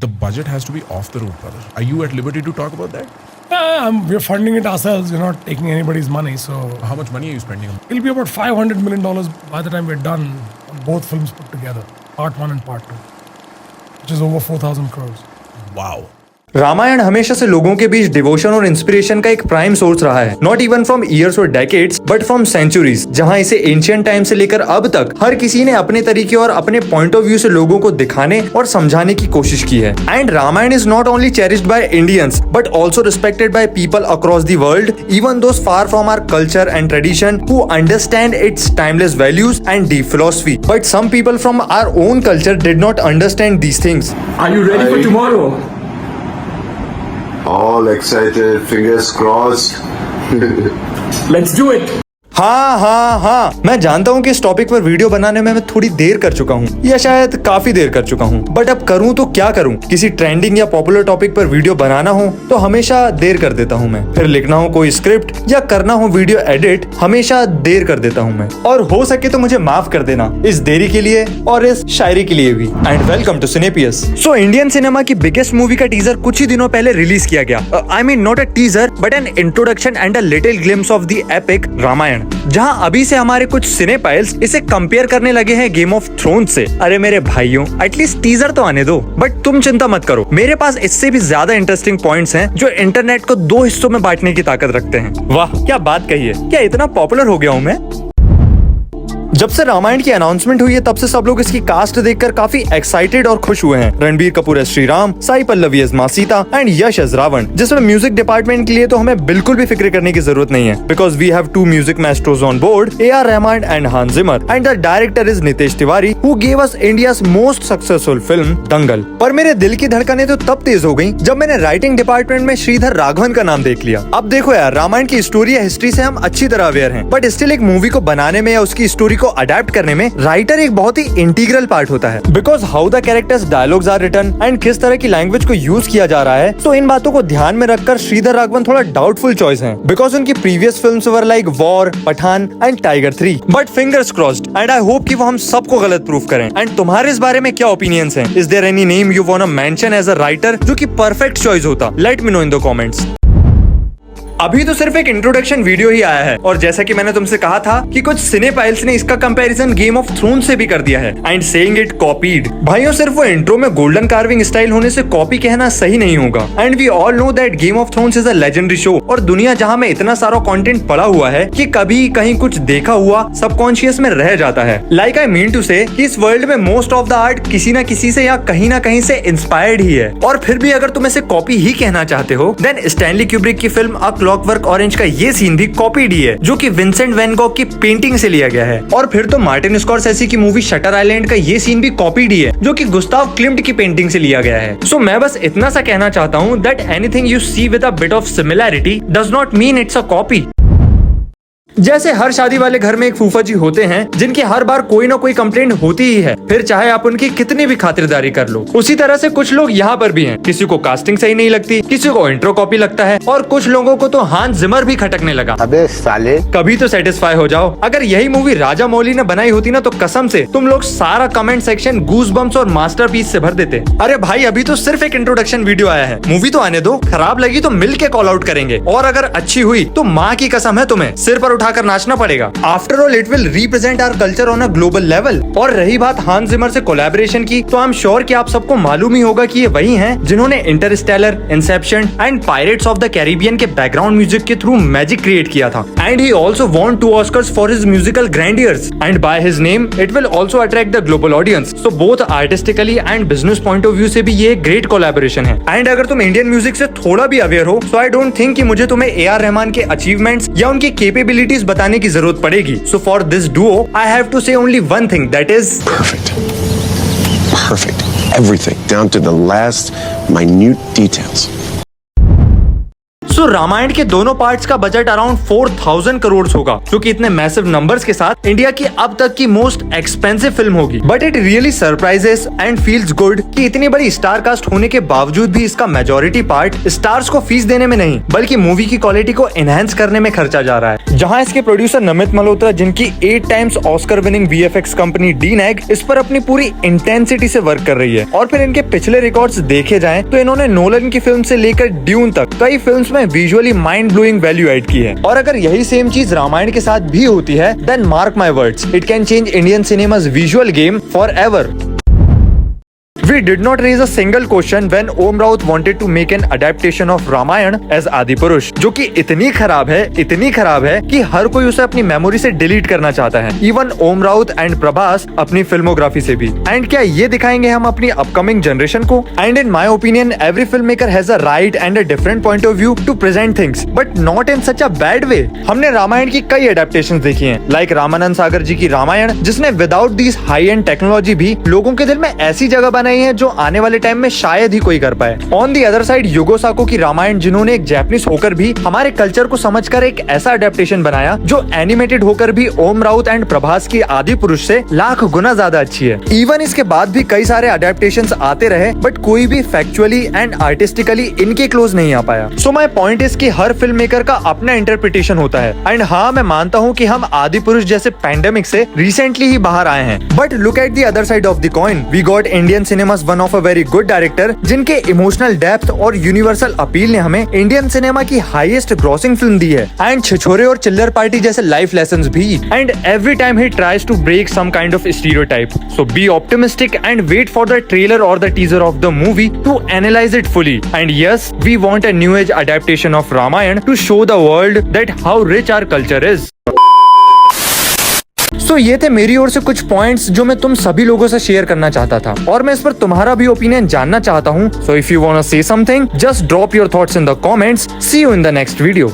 the budget has to be off the roof, brother. Are you at liberty to talk about that? We're funding it ourselves. We're not taking anybody's money. So How much money are you spending? it'll be about $500 million by the time we're done on both films put together, part 1 and part 2, which is over 4,000 crores. Wow. Ramayan हमेशा से लोगों के बीच devotion और inspiration का एक prime source रहा है, not even from years और डेकेड्स बट फ्रॉम सेंचुरीज, जहां इसे एंशियंट टाइम से लेकर अब तक हर किसी ने अपने तरीके और अपने पॉइंट ऑफ व्यू से लोगों को दिखाने और समझाने की कोशिश की है. And Ramayana is not only cherished by Indians but also respected by people across the world, even those far from our culture and tradition who understand its timeless values and deep philosophy. But some people from our own culture did not understand these things. Are you ready for tomorrow? All excited, fingers crossed. Let's do it. हाँ, मैं जानता हूँ कि इस topic पर video बनाने में मैं थोड़ी देर कर चुका हूँ या शायद काफी देर कर चुका हूँ, बट अब करूँ तो क्या करूँ. किसी ट्रेंडिंग या पॉपुलर टॉपिक पर वीडियो बनाना हो तो हमेशा देर कर देता हूँ मैं, फिर लिखना हो कोई स्क्रिप्ट या करना हो वीडियो एडिट, हमेशा देर कर देता हूँ मैं. और हो सके तो मुझे माफ कर देना इस देरी के लिए और इस शायरी के लिए भी. एंड वेलकम टू सिनेपियस. सो इंडियन सिनेमा की बिगेस्ट मूवी का टीजर कुछ ही दिनों पहले रिलीज किया गया. I mean not a teaser but an introduction and a little glimpse of the epic Ramayan, जहां अभी से हमारे कुछ सिनेपाइल्स इसे कंपेयर करने लगे हैं गेम ऑफ थ्रोन्स से. अरे मेरे भाइयों, एटलीस्ट टीजर तो आने दो. बट तुम चिंता मत करो, मेरे पास इससे भी ज्यादा इंटरेस्टिंग पॉइंट्स हैं जो इंटरनेट को 2 हिस्सों में बांटने की ताकत रखते हैं. वाह क्या बात कही है. क्या इतना पॉपुलर हो गया हूँ मैं? जब से रामायण की अनाउंसमेंट हुई है तब से सब लोग इसकी कास्ट देखकर काफी एक्साइटेड और खुश हुए हैं. रणबीर कपूर एज श्री राम, साई पल्लवी एज माँ सीता एंड यश एज रावण. जिसमें म्यूजिक डिपार्टमेंट के लिए तो हमें बिल्कुल भी फिक्र करने की जरूरत नहीं है, because we have 2 music masters on board, A.R. Rahman and Hans Zimmer, and the director is Nitesh Tiwari who gave us India's most successful film Dangal. पर मेरे दिल की धड़कनें तो तब तेज हो गई जब मैंने राइटिंग डिपार्टमेंट में श्रीधर राघवन का नाम देख लिया. अब देखो यार, रामायण की स्टोरी या हिस्ट्री से हम अच्छी तरह अवेयर हैं, बट स्टिल एक मूवी को बनाने में या उसकी स्टोरी को अडेप्ट करने में राइटर एक बहुत ही इंटीग्रल पार्ट होता है. Because how the characters dialogues are written and किस तरह की लैंग्वेज को यूज किया जा रहा है, तो इन बातों को ध्यान में रखकर श्रीधर राघवन थोड़ा डाउटफुल चॉइस हैं. बिकॉज उनकी previous films were like War, Pathaan and Tiger 3. But fingers crossed and I hope कि वो हम सबको गलत प्रूफ करें. एंड तुम्हारे इस बारे में क्या ओपिनियंस हैं? Is there any name you want to mention as a writer जो कि परफेक्ट चॉइस होता? Let me know in the comments. अभी तो सिर्फ एक इंट्रोडक्शन वीडियो ही आया है और जैसा कि मैंने तुमसे कहा था कि कुछ सिनेपाइल्स ने इसका कंपैरिजन गेम ऑफ थ्रोन्स से भी कर दिया है एंड सेइंग इट कॉपीड. भाइयों, सिर्फ वो इंट्रो में गोल्डन कार्विंग स्टाइल होने से कॉपी कहना सही नहीं होगा. And we all know that Game of Thrones is a legendary show और दुनिया जहां में इतना सारा कंटेंट पड़ा हुआ है कि कभी कहीं कुछ देखा हुआ सबकॉन्शियस में रह जाता है. लाइक आई मीन टू से कि इस वर्ल्ड में मोस्ट ऑफ द आर्ट किसी ना किसी से या कहीं ना कहीं से इंस्पायर्ड ही है. और फिर भी अगर तुम इसे कॉपी ही कहना चाहते हो, देन स्टैनली क्यूब्रिक की फिल्म अ क्लॉकवर्क ऑरेंज का ये सीन भी कॉपीड ही है, जो कि विंसेंट वैन गॉग की पेंटिंग से लिया गया है. और फिर तो मार्टिन स्कॉर्सेसी की मूवी शटर आइलैंड का ये सीन भी कॉपीड ही है, जो कि गुस्ताव क्लिम्ट की पेंटिंग से लिया गया है. सो मैं बस इतना सा कहना चाहता हूँ that anything you see with a bit of similarity does not mean it's a copy. जैसे हर शादी वाले घर में एक फूफा जी होते हैं जिनकी हर बार कोई ना कोई कंप्लेंट होती ही है, फिर चाहे आप उनकी कितनी भी खातिरदारी कर लो. उसी तरह से कुछ लोग यहाँ पर भी हैं. किसी को कास्टिंग सही नहीं लगती, किसी को इंट्रो कॉपी लगता है और कुछ लोगों को तो हांस जिमर भी खटकने लगा. अबे साले, कभी तो सेटिस्फाई हो जाओ. अगर यही मूवी राजा मौली ने बनाई होती ना तो कसम से तुम लोग सारा कमेंट सेक्शन गूज़बम्प्स और मास्टरपीस से भर देते. अरे भाई, अभी तो सिर्फ एक इंट्रोडक्शन वीडियो आया है, मूवी तो आने दो. खराब लगी तो मिल के कॉल आउट करेंगे और अगर अच्छी हुई तो माँ की कसम है तुम्हें सिर पर उठाकर नाचना पड़ेगा. After all it will represent our culture on a global level. और रही बात हांस जिमर से कोलैबोरेशन की, तो आई एम श्योर कि आप सबको मालूम ही होगा कि ये वही हैं जिन्होंने Interstellar, Inception and Pirates of the Caribbean के बैकग्राउंड म्यूजिक के थ्रू मैजिक क्रिएट किया था. And he also won 2 Oscars for his musical grandeurs and by his name it will also attract the global audience. So both artistically and business point of view से भी ये great collaboration है. And अगर तुम Indian music से थोड़ा भी aware हो, सो आई डोंट थिंक कि मुझे तुम्हें A.R. रहमान के अचीवमेंट्स या उनकी कैपेबिलिटीज बताने की जरूरत पड़ेगी. So for this duo, I have to say only one thing, that is Perfect. Perfect. Everything, down to the last minute details. सो रामायण के दोनों पार्ट्स का बजट अराउंड 4000 करोड़ होगा, जो कि इतने मैसिव नंबर्स के साथ इंडिया की अब तक की मोस्ट एक्सपेंसिव फिल्म होगी। But it really surprises and feels good कि इतनी बड़ी स्टार कास्ट होने के बावजूद भी इसका मेजोरिटी पार्ट स्टार्स को फीस देने में नहीं बल्कि मूवी की क्वालिटी को एनहांस करने में खर्चा जा रहा है। जहां इसके प्रोड्यूसर नमित मल्होत्रा, जिनकी 8 times Oscar winning VFX company DNEG इस पर अपनी पूरी इंटेंसिटी से वर्क कर रही है। और फिर इनके पिछले रिकॉर्ड्स देखे जाएं तो इन्होंने नोलन की फिल्म से लेकर ड्यून तक कई फिल्म्स में visually mind blowing value add की है। और अगर यही सेम चीज रामायण के साथ भी होती है, then mark my words, it can change Indian cinema's visual game forever. We did not raise a single question when Om Raut wanted to make an adaptation of Ramayana as Adipurush, जो कि इतनी खराब है कि हर कोई उसे अपनी memory से डिलीट करना चाहता है, इवन ओम राउत एंड प्रभास अपनी फिल्मोग्राफी से भी। एंड क्या ये दिखाएंगे हम अपनी अपकमिंग जनरेशन को? And in my opinion every film maker has a right and a different point of view to present things, but not in such a bad way. हमने रामायण की कई एडेप्टेशंस देखी हैं, लाइक रामानंद सागर जी की रामायण, जिसने without this high and technology भी लोगों के दिल में ऐसी जगह बनाई है जो आने वाले टाइम में शायद ही कोई कर पाए। ऑन दी अदर साइड युगो साको की रामायण, जिन्होंने एक जैपनीज होकर भी हमारे कल्चर को समझकर एक ऐसा अडेप्टेशन बनाया जो एनिमेटेड होकर भी ओम राउत एंड प्रभास की आदि पुरुष से लाख गुना ज्यादा अच्छी है। इवन इसके बाद भी कई सारे अडेप्टेशंस आते रहे, बट कोई भी फैक्चुअली एंड आर्टिस्टिकली इनके क्लोज नहीं आ पाया। सो माय पॉइंट इज कि हर फिल्म मेकर का अपना इंटरप्रिटेशन होता है। एंड हाँ, मैं मानता हूँ कि हम आदि पुरुष जैसे पैंडेमिक से रिसेंटली ही बाहर आए हैं, but look at the other side of the coin, we got Indian cinema's one of a very good director, जिनके इमोशनल डेप्थ और यूनिवर्सल अपील ने हमें इंडियन सिनेमा की हाईएस्ट ग्रॉसिंग फिल्म दी है, एंड छिछोरे और चिल्लर पार्टी जैसे लाइफ लेसन्स भी। And every time he tries to break some kind of stereotype. So be optimistic and wait for the trailer और the teaser of the movie to analyse it fully. And yes, we want a new age adaptation of Ramayana to show the world that how rich our culture is. तो ये थे मेरी ओर से कुछ points जो मैं तुम सभी लोगों से शेयर करना चाहता था, और मैं इस पर तुम्हारा भी ओपिनियन जानना चाहता हूँ। So if you want to say something, just drop your thoughts in the comments. See you in the next video.